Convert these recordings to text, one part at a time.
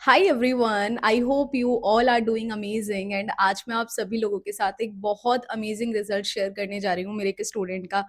Hi everyone, I hope you all are doing amazing and आज मैं आप सभी लोगों के साथ एक बहुत अमेजिंग रिजल्ट शेयर करने जा रही हूँ मेरे एक स्टूडेंट का।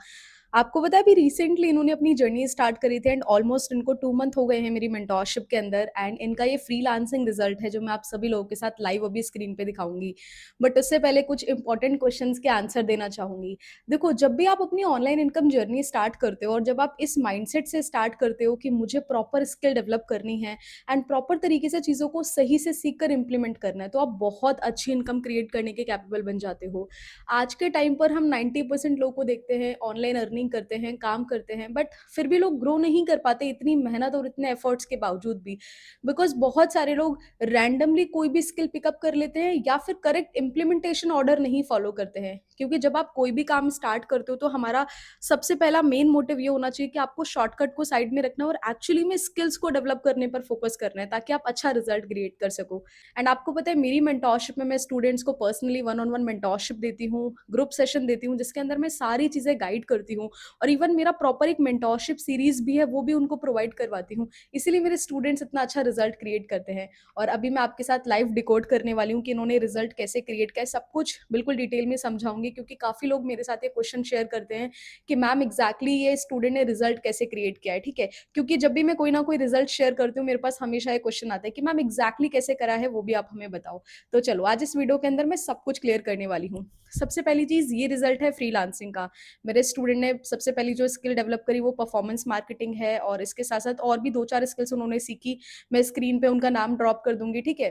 आपको पता है अभी रिसेंटली इन्होंने अपनी जर्नी स्टार्ट करी थी एंड ऑलमोस्ट इनको 2 मंथ हो गए हैं मेरी मेंटोरशिप के अंदर एंड इनका ये फ्रीलांसिंग रिजल्ट है जो मैं आप सभी लोगों के साथ लाइव अभी स्क्रीन पे दिखाऊंगी। बट उससे पहले कुछ इंपॉर्टेंट क्वेश्चंस के आंसर देना चाहूंगी। देखो, जब भी आप अपनी ऑनलाइन इनकम जर्नी स्टार्ट करते हो और जब आप इस माइंडसेट से स्टार्ट करते हो कि मुझे प्रॉपर स्किल डेवलप करनी है एंड प्रॉपर तरीके से चीज़ों को सही से सीख कर इम्प्लीमेंट करना है, तो आप बहुत अच्छी इनकम क्रिएट करने के कैपेबल बन जाते हो। आज के टाइम पर हम 90% लोगों को देखते हैं ऑनलाइन अर्निंग करते हैं, काम करते हैं, बट फिर भी लोग ग्रो नहीं कर पाते इतनी मेहनत और इतने एफर्ट्स के बावजूद भी। बिकॉज बहुत सारे लोग रैंडमली कोई भी स्किल पिकअप कर लेते हैं या फिर करेक्ट इम्प्लीमेंटेशन ऑर्डर नहीं फॉलो करते हैं, क्योंकि जब आप कोई भी काम स्टार्ट करते हो तो हमारा सबसे पहला मेन मोटिव ये होना चाहिए कि आपको शॉर्टकट को साइड में रखना और एक्चुअली में स्किल्स को डेवलप करने पर फोकस करना है ताकि आप अच्छा रिजल्ट क्रिएट कर सको। एंड आपको पता है मेरी मेंटोरशिप में मैं स्टूडेंट्स को personally one on one mentorship देती हूँ, ग्रुप सेशन देती हूँ जिसके अंदर मैं सारी चीज़ें गाइड करती हूँ और इवन मेरा प्रॉपर एक मेंटोरशिप सीरीज भी है वो भी उनको प्रोवाइड करवाती हूँ। इसीलिए मेरे स्टूडेंट्स इतना अच्छा रिजल्ट क्रिएट करते हैं। और अभी मैं आपके साथ लाइव डिकोड करने वाली हूँ कि इन्होंने रिजल्ट कैसे क्रिएट किया है, सब कुछ बिल्कुल डिटेल में समझाऊंगी, क्योंकि काफ़ी लोग मेरे साथ ये क्वेश्चन शेयर करते हैं कि मैम एग्जैक्टली ये स्टूडेंट ने रिजल्ट कैसे क्रिएट किया है। ठीक है, क्योंकि जब भी मैं कोई ना कोई रिजल्ट शेयर करती हूँ मेरे पास हमेशा एक क्वेश्चन आता है कि मैम एग्जैक्टली कैसे करा है, वो भी आप हमें बताओ। तो चलो आज इस वीडियो के अंदर मैं सब कुछ क्लियर करने वाली हूँ। सबसे पहली चीज, ये रिजल्ट है फ्रीलांसिंग का। मेरे स्टूडेंट ने सबसे पहली जो स्किल डेवलप करी वो परफॉर्मेंस मार्केटिंग है और इसके साथ साथ और भी दो चार स्किल्स उन्होंने सीखी। मैं स्क्रीन पे उनका नाम ड्रॉप कर दूंगी, ठीक है।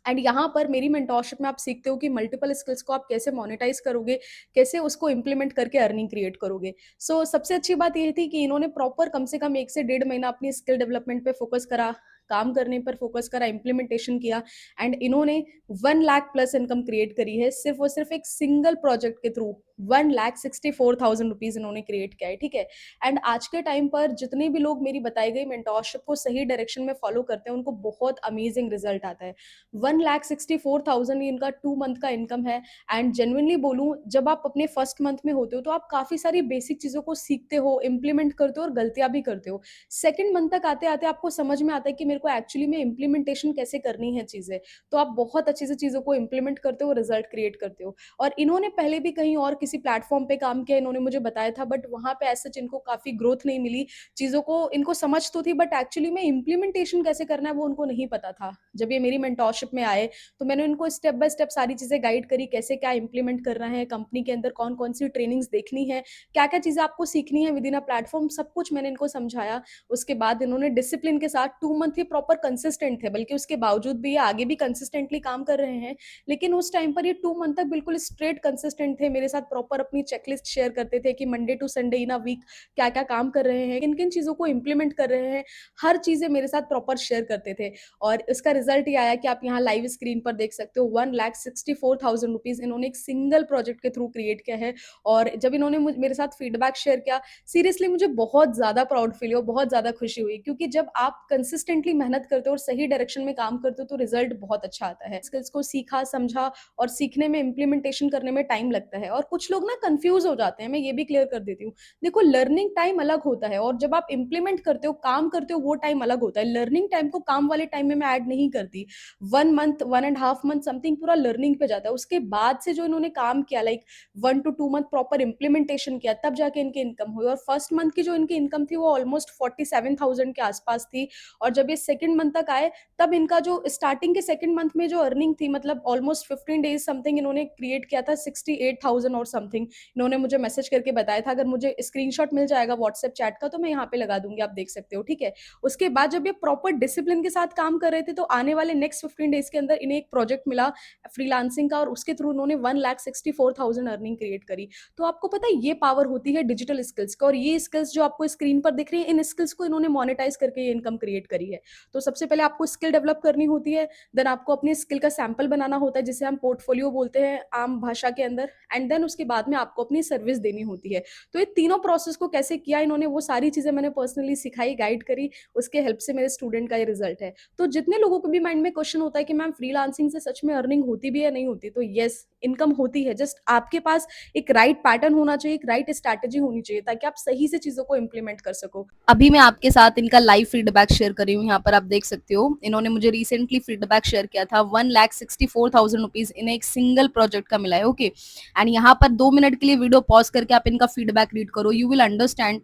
एंड यहाँ पर मेरी मेंटोरशिप में आप सीखते हो कि मल्टीपल स्किल्स को आप कैसे मोनेटाइज करोगे, कैसे उसको इंप्लीमेंट करके अर्निंग क्रिएट करोगे। सबसे अच्छी बात ये थी कि इन्होंने प्रॉपर कम से कम 1 से 1.5 महीना अपनी स्किल डेवलपमेंट पे फोकस करा, काम करने पर फोकस करा, इंप्लीमेंटेशन किया एंड इन्होंने 1 लाख प्लस इनकम क्रिएट करी है सिर्फ और सिर्फ एक सिंगल प्रोजेक्ट के थ्रू। 1,64,000 रुपीज इन्होंने क्रिएट किया है, ठीक है। एंड आज के टाइम पर जितने भी लोग मेरी बताई गई मेंटोरशिप को सही डायरेक्शन में फॉलो करते हैं उनको बहुत अमेजिंग रिजल्ट आता है। 1,64,000 इनका 2 मंथ का इनकम है। एंड जेन्युइनली बोलूं, जब आप अपने फर्स्ट मंथ में होते हो तो आप काफी सारी बेसिक चीजों को सीखते हो, इंप्लीमेंट करते हो और गलतियां भी करते हो। सेकंड मंथ तक आते आते आपको समझ में आता है कि मेरे को एक्चुअली में इंप्लीमेंटेशन कैसे करनी है चीजें। तो आप बहुत अच्छे से चीजों को इंप्लीमेंट करते हो, रिजल्ट क्रिएट करते हो। और इन्होंने पहले भी कहीं और किसी प्लेटफॉर्म पे काम किया, इन्होंने मुझे बताया था, बट वहां पे ऐसा इनको काफी ग्रोथ नहीं मिली। चीजों को इनको समझ तो थी बट एक्चुअली में इंप्लीमेंटेशन कैसे करना है वो उनको नहीं पता था। जब ये मेरी मेंटोरशिप में आए तो मैंने उनको स्टेप बाय स्टेप सारी चीजें गाइड करी, कैसे क्या इंप्लीमेंट करना है, कंपनी के अंदर कौन कौन सी ट्रेनिंग्स देखनी है, क्या क्या चीजें आपको सीखनी है विद इन अ प्लेटफॉर्म, सब कुछ मैंने इनको समझाया। उसके बाद इन्होंने डिसिप्लिन के साथ 2 मंथ ही प्रॉपर कंसिस्टेंट थे, बल्कि उसके बावजूद भी ये आगे भी कंसिस्टेंटली काम कर रहे हैं। लेकिन उस टाइम पर ये 2 मंथ तक बिल्कुल स्ट्रेट कंसिस्टेंट थे, मेरे साथ प्रॉपर अपनी चेकलिस्ट शेयर करते थे कि Monday to Sunday in a week क्या क्या काम कर रहे हैं, किन किन चीजों को इंप्लीमेंट कर रहे हैं, हर चीजें मेरे साथ प्रॉपर शेयर करते थे। और इसका रिजल्ट ये आया कि आप यहाँ लाइव स्क्रीन पर देख सकते हो। 1,64,000 रुपीज इन्होंने एक सिंगल प्रोजेक्ट के थ्रू क्रिएट किया है। और जब इन्होंने मेरे साथ फीडबैक शेयर किया, सीरियसली मुझे बहुत ज्यादा प्राउड फील हुआ, बहुत ज्यादा खुशी हुई, क्योंकि जब आप कंसिस्टेंटली मेहनत करते हो और सही डायरेक्शन में काम करते हो तो रिजल्ट बहुत अच्छा आता है। स्किल्स को सीखा, समझा और सीखने में, इंप्लीमेंटेशन करने में टाइम लगता है और कुछ लोग ना कंफ्यूज हो जाते हैं, मैं ये भी क्लियर कर देती हूँ। देखो, लर्निंग टाइम अलग होता है और जब आप इंप्लीमेंट करते हो, काम करते हो, वो टाइम अलग होता है। लर्निंग टाइम को काम वाले टाइम में मैं ऐड नहीं करती। 1 मंथ, 1.5 मंथ समथिंग पूरा लर्निंग पे जाता है। उसके बाद से जो इन्होंने काम किया, like 1 to 2 month proper implementation किया, तब जाके इनकी इनकम हुई। और फर्स्ट मंथ की जो इनकी इनकम थी वो ऑलमोस्ट 47,000 के आसपास थी। और जब ये सेकंड मंथ तक आए तब इनका जो स्टार्टिंग के सेकंड मंथ में जो अर्निंग थी, मतलब ऑलमोस्ट 15 डेज समथिंग इन्होंने क्रिएट किया था 68,000 और समथिंग। इन्होंने मुझे मैसेज करके बताया था, अगर मुझे स्क्रीनशॉट मिल जाएगा व्हाट्सएप चैट का तो मैं यहाँ पे लगा दूंगी, आप देख सकते हो, ठीक है। उसके बाद जब ये प्रॉपर डिसिप्लिन के साथ काम कर रहे थे तो आने वाले नेक्स्ट 15 डेज के अंदर इन्हें एक प्रोजेक्ट मिला फ्रीलांसिंग का और उसके थ्रू उन्होंने 1,64,000 अर्निंग क्रिएट करी। तो आपको पता है ये पावर होती है डिजिटल स्किल्स का, और ये स्किल्स जो आपको स्क्रीन पर दिख रही है, इन स्किल्स को इन्होंने मोनेटाइज करके ये इनकम क्रिएट करी है। तो सबसे पहले आपको स्किल डेवलप करनी होती है, देन आपको अपनी स्किल का सैंपल बनाना होता है जिसे हम पोर्टफोलियो बोलते हैं आम भाषा के अंदर, एंड देन उसके बाद में आपको अपनी सर्विस देनी होती है। तो ये तीनों प्रोसेस को कैसे किया इन्होंने, वो सारी चीजें मैंने पर्सनली सिखाई, गाइड करी, उसके हेल्प से मेरे स्टूडेंट का ये रिजल्ट है। तो जितने लोगों को भी माइंड में क्वेश्चन होता है कि मैम फ्रीलांसिंग से सच में अर्निंग होती भी है नहीं होती, तो यस, इनकम होती है, जस्ट आपके पास एक राइट पैटर्न होना चाहिए, एक राइट स्ट्रैटेजी होनी चाहिए ताकि आप सही से चीज़ों को इम्प्लीमेंट कर सको। अभी मैं आपके साथ इनका लाइव फीडबैक शेयर कर रही हूँ, यहाँ पर आप देख सकते हो। इन्होंने मुझे रिसेंटली फीडबैक शेयर किया था, 1,64,000 रुपीज़ इन्हें एक सिंगल प्रोजेक्ट का मिला है, ओके। एंड यहाँ पर 2 मिनट के लिए वीडियो पॉज़ करके आप इनका फीडबैक रीड करो, यू विल अंडरस्टैंड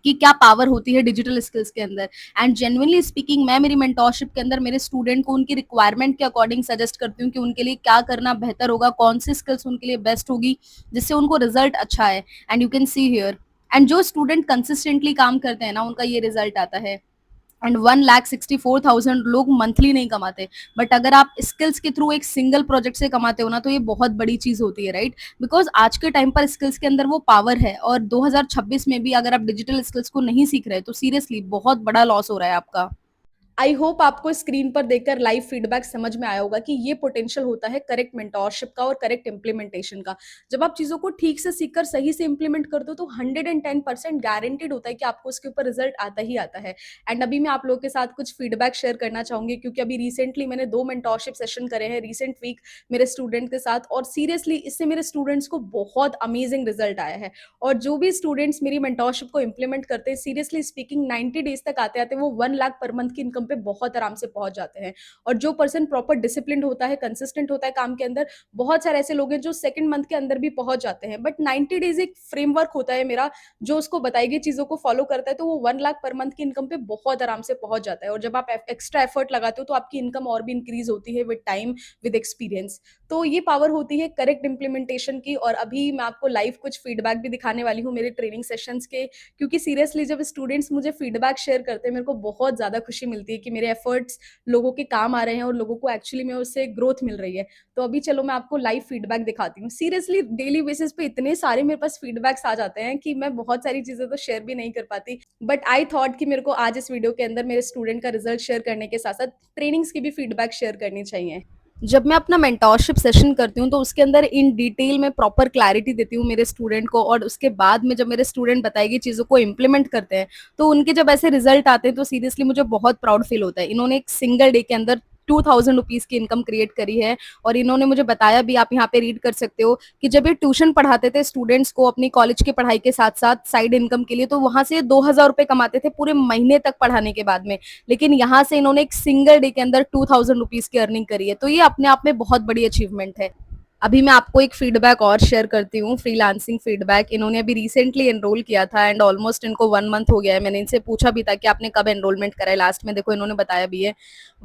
कि क्या पावर होती है डिजिटल स्किल्स के अंदर। एंड जेन्युइनली स्पीकिंग, मैं मेरी मेंटोरशिप के अंदर मेरे स्टूडेंट को उनकी रिक्वायरमेंट के अकॉर्डिंग सजेस्ट करती हूँ कि उनके लिए क्या करना बेहतर होगा, कौन सी स्किल्स उनके लिए बेस्ट होगी जिससे उनको रिजल्ट अच्छा है। And you can see here, and जो स्टूडेंट कंसिस्टेंटली काम करते हैं ना, उनका ये रिजल्ट आता है। एंड 1,64,000 लोग मंथली नहीं कमाते, बट अगर आप स्किल्स के थ्रू एक सिंगल प्रोजेक्ट से कमाते हो ना, तो ये बहुत बड़ी चीज होती है, राइट। बिकॉज आज के टाइम पर स्किल्स के अंदर वो पावर है, और 2026 में भी अगर आप डिजिटल स्किल्स को नहीं सीख रहे तो सीरियसली बहुत बड़ा लॉस हो रहा है आपका। आई होप आपको स्क्रीन पर देखकर लाइव फीडबैक समझ में आया होगा कि ये पोटेंशियल होता है करेक्ट मेंटोरशिप का और करेक्ट इंप्लीमेंटेशन का। जब आप चीज़ों को ठीक से सीखकर सही से इंप्लीमेंट कर दो तो 110% गारंटीड होता है कि आपको उसके ऊपर रिजल्ट आता ही आता है। एंड अभी मैं आप लोगों के साथ कुछ फीडबैक शेयर करना चाहूंगी, क्योंकि अभी रिसेंटली मैंने 2 मेंटोरशिप सेशन करे हैं रिसेंट वीक मेरे स्टूडेंट के साथ, और सीरियसली इससे मेरे स्टूडेंट्स को बहुत अमेजिंग रिजल्ट आया है। और जो भी स्टूडेंट्स मेरी मेंटोरशिप को इंप्लीमेंट करते हैं, सीरियसली स्पीकिंग 90 डेज तक आते आते वो 1 लाख पर मंथ की इनकम पे बहुत आराम से पहुंच जाते हैं। और जो पर्सन प्रॉपर डिसिप्लिन होता है, कंसिस्टेंट होता है काम के अंदर, बहुत सारे ऐसे लोग हैं जो सेकंड मंथ के अंदर भी पहुंच जाते हैं। बट 90 डेज एक फ्रेमवर्क होता है मेरा, जो उसको बताई गई चीजों को फॉलो करता है तो वो 1 लाख पर मंथ की इनकम पे बहुत आराम से पहुंच जाता है। और जब आप एक्स्ट्रा एफर्ट लगाते हो तो आपकी इनकम और भी इंक्रीज होती है विद टाइम, विद एक्सपीरियंस। तो ये पावर होती है करेक्ट इंप्लीमेंटेशन की। और अभी मैं आपको लाइव कुछ फीडबैक भी दिखाने वाली हूँ मेरे ट्रेनिंग सेशंस के, क्योंकि सीरियसली जब स्टूडेंट्स मुझे फीडबैक शेयर करते हैं, मेरे को बहुत ज़्यादा खुशी मिलती है कि मेरे एफर्ट्स लोगों के काम आ रहे हैं और लोगों को एक्चुअली में उससे ग्रोथ मिल रही है। तो अभी चलो मैं आपको लाइव फीडबैक दिखाती हूँ। सीरियसली डेली बेसिस पे इतने सारे मेरे पास फीडबैक्स आ जाते हैं कि मैं बहुत सारी चीज़ें तो शेयर भी नहीं कर पाती। बट आई थॉट कि मेरे को आज इस वीडियो के अंदर मेरे स्टूडेंट का रिजल्ट शेयर करने के साथ साथ ट्रेनिंग्स की भी फीडबैक शेयर करनी चाहिए। जब मैं अपना मेंटोरशिप सेशन करती हूँ तो उसके अंदर इन डिटेल में प्रॉपर क्लैरिटी देती हूँ मेरे स्टूडेंट को, और उसके बाद में जब मेरे स्टूडेंट बताएगी चीज़ों को इम्प्लीमेंट करते हैं तो उनके जब ऐसे रिजल्ट आते हैं तो सीरियसली मुझे बहुत प्राउड फील होता है। इन्होंने एक सिंगल डे के अंदर 2,000 रुपीज की इनकम क्रिएट करी है। और इन्होंने मुझे बताया भी, आप यहाँ पे रीड कर सकते हो, कि जब ये ट्यूशन पढ़ाते थे स्टूडेंट्स को अपनी कॉलेज की पढ़ाई के साथ साथ साइड इनकम के लिए, तो वहां से 2,000 रुपए कमाते थे पूरे महीने तक पढ़ाने के बाद में। लेकिन यहाँ से इन्होंने एक सिंगल डे के अंदर 2,000 रुपीज की अर्निंग करी है, तो ये अपने आप में बहुत बड़ी अचीवमेंट है। अभी मैं आपको एक फीडबैक और शेयर करती हूँ, फ्रीलांसिंग फीडबैक। इन्होंने अभी रिसेंटली एनरोल किया था एंड ऑलमोस्ट इनको 1 मंथ हो गया है। मैंने इनसे पूछा भी था कि आपने कब एनरोलमेंट करा है लास्ट में, देखो इन्होंने बताया भी है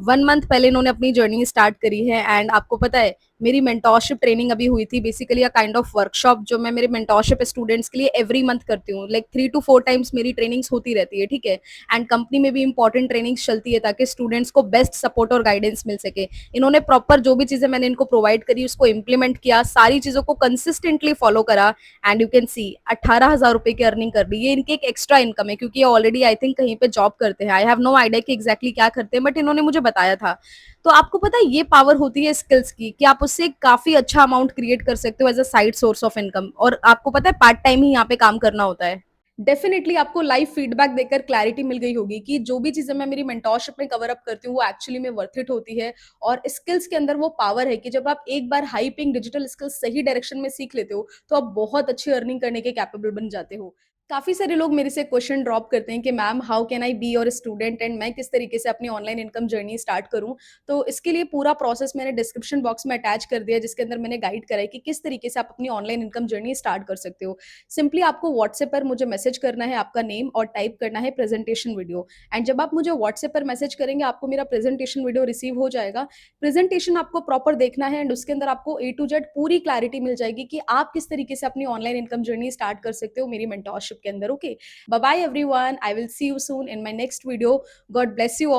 1 मंथ पहले इन्होंने अपनी जर्नी स्टार्ट करी है। एंड आपको पता है, मेरी मेंटोरशिप ट्रेनिंग अभी हुई थी, basically a kind of workshop जो मैं मेरे मेंटोरशिप स्टूडेंट्स के लिए एवरी मंथ करती हूँ। लाइक 3 to 4 टाइम्स मेरी ट्रेनिंग्स होती रहती है, ठीक है। एंड कंपनी में भी इंपॉर्टेंट ट्रेनिंग्स चलती है ताकि स्टूडेंट्स को बेस्ट सपोर्ट और गाइडेंस मिल सके। इन्होंने प्रॉपर जो भी चीजें मैंने इनको प्रोवाइड करी उसको इम्प्लीमेंट किया, सारी चीजों को कंसिस्टेंटली फॉलो करा। एंड यू कैन सी 18,000 रुपए की अर्निंग कर ली। ये इनकी एक एक्स्ट्रा इनकम है, क्योंकि ये ऑलरेडी आई थिंक कहीं पे जॉब करते हैं। आई हैव नो आइडिया कि एग्जैक्टली क्या करते हैं, बट इन्होंने मुझे बताया था। तो आपको पता है ये पावर होती है स्किल्स की, कि आप उससे काफी अच्छा अमाउंट क्रिएट कर सकते हो as a side source of income. और आपको पता है पार्ट टाइम ही यहाँ पे काम करना होता है। डेफिनेटली आपको लाइव फीडबैक देकर क्लैरिटी मिल गई होगी कि जो भी चीजें मैं मेरी मेंटोरशिप में कवर अप करती हूँ वो एक्चुअली में वर्थ इट होती है। और स्किल्स के अंदर वो पावर है कि जब आप एक बार हाई पिंग डिजिटल स्किल्स सही डायरेक्शन में सीख लेते हो तो आप बहुत अच्छी अर्निंग करने के कैपेबल बन जाते हो। काफी सारे लोग मेरे से क्वेश्चन ड्रॉप करते हैं कि ma'am how can I be your student, and मैं किस तरीके से अपनी ऑनलाइन इनकम जर्नी स्टार्ट करूं। तो इसके लिए पूरा प्रोसेस मैंने डिस्क्रिप्शन बॉक्स में अटैच कर दिया, जिसके अंदर मैंने गाइड करा है कि किस तरीके से आप अपनी ऑनलाइन इनकम जर्नी स्टार्ट कर सकते हो। सिंपली आपको व्हाट्सएप पर मुझे मैसेज करना है, आपका नेम और टाइप करना है प्रेजेंटेशन वीडियो। एंड जब आप मुझे व्हाट्सएप पर मैसेज करेंगे आपको मेरा प्रेजेंटेशन वीडियो रिसीव हो जाएगा। प्रेजेंटेशन आपको प्रॉपर देखना है एंड उसके अंदर आपको A to Z पूरी क्लैरिटी मिल जाएगी कि आप किस तरीके से अपनी ऑनलाइन इनकम जर्नी स्टार्ट कर सकते हो मेरी मेंटोरशिप के अंदर, okay. Bye bye everyone, I will see you soon in my next video. God bless you all.